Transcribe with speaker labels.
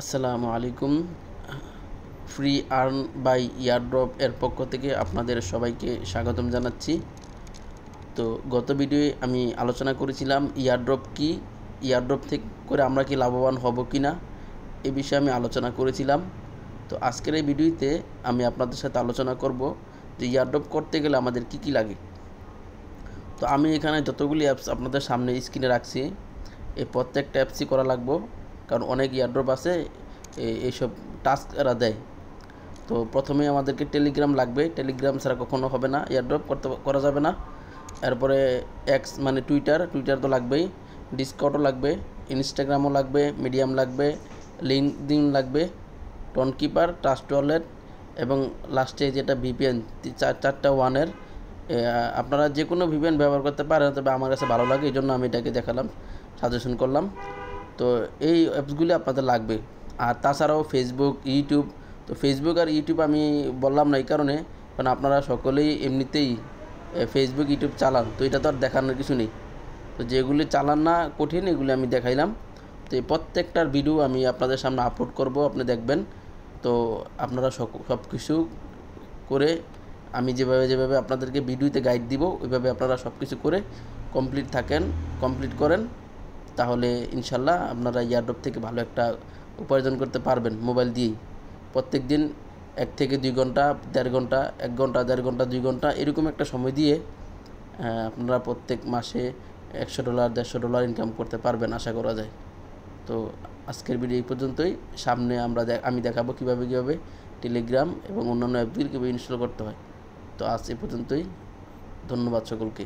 Speaker 1: আসসালামু আলাইকুম। Free earn by airdrop এর পক্ষ থেকে আপনাদের সবাইকে স্বাগতম জানাচ্ছি। তো গত ভিডিওয়ে আমি আলোচনা করেছিলাম ইয়ারড্রপ কি, ইয়ারড্রপ থেকে করে আমরা কি লাভবান হব কি না, এ বিষয়ে আমি আলোচনা করেছিলাম। তো আজকের এই ভিডিওতে আমি আপনাদের সাথে আলোচনা করব যে ইয়ারড্রপ করতে গেলে আমাদের কি কি লাগে। তো আমি এখানে যতগুলি অ্যাপস আপনাদের সামনে স্ক্রিনে রাখছি, এই প্রত্যেকটা অ্যাপসই করা লাগবে, কারণ অনেক ইয়ারড্রপ আছে এইসব টাস্ক এরা দেয়। তো প্রথমে আমাদেরকে টেলিগ্রাম লাগবে, টেলিগ্রাম ছাড়া কখনো হবে না, এয়ারড্রপ করা যাবে না। এরপরে এক্স মানে টুইটার তো লাগবেই, ডিসকর্ডও লাগবে, ইনস্টাগ্রামও লাগবে, মিডিয়াম লাগবে, লিঙ্কডইন লাগবে, টনকিপার, ট্রাস্ট ওয়ালেট এবং লাস্টে যেটা ভিপিএন, চারটা ওয়ানের। আপনারা যে কোনো ভিপিএন ব্যবহার করতে পারেন, তবে আমার কাছে ভালো লাগে, এই জন্য আমি এটাকে দেখালাম, সাজেশন করলাম। তো এই অ্যাপসগুলি আপনাদের লাগবে। আর তাছাড়াও ফেসবুক, ইউটিউব। তো ফেসবুক আর ইউটিউব আমি বললাম না এই কারণে, কারণ আপনারা সকলেই এমনিতেই ফেসবুক ইউটিউব চালান, তো এটা তো আর দেখানোর কিছু নেই। তো যেগুলি চালান না কঠিন, এগুলি আমি দেখাইলাম। তো এই প্রত্যেকটার ভিডিও আমি আপনাদের সামনে আপলোড করব, আপনি দেখবেন। তো আপনারা সব কিছু করে, আমি যেভাবে আপনাদেরকে ভিডিওতে গাইড দিব, ওইভাবে আপনারা সব কিছু করে কমপ্লিট করেন, তাহলে ইনশাল্লাহ আপনারা ইয়ারড্রপ থেকে ভালো একটা উপার্জন করতে পারবেন মোবাইল দিয়েই। প্রত্যেক দিন 1 থেকে 2 ঘন্টা, 1.5 ঘন্টা, 1 ঘন্টা, 1.5 ঘন্টা, 2 ঘন্টা এরকম একটা সময় দিয়ে আপনারা প্রত্যেক মাসে $100, $150 ইনকাম করতে পারবেন আশা করা যায়। তো আজকের ভিডিও এই পর্যন্তই। সামনে আমি দেখাবো কীভাবে টেলিগ্রাম এবং অন্যান্য অ্যাপগুলি কীভাবে ইনস্টল করতে হয়। তো আজ এই পর্যন্তই। ধন্যবাদ সকলকে।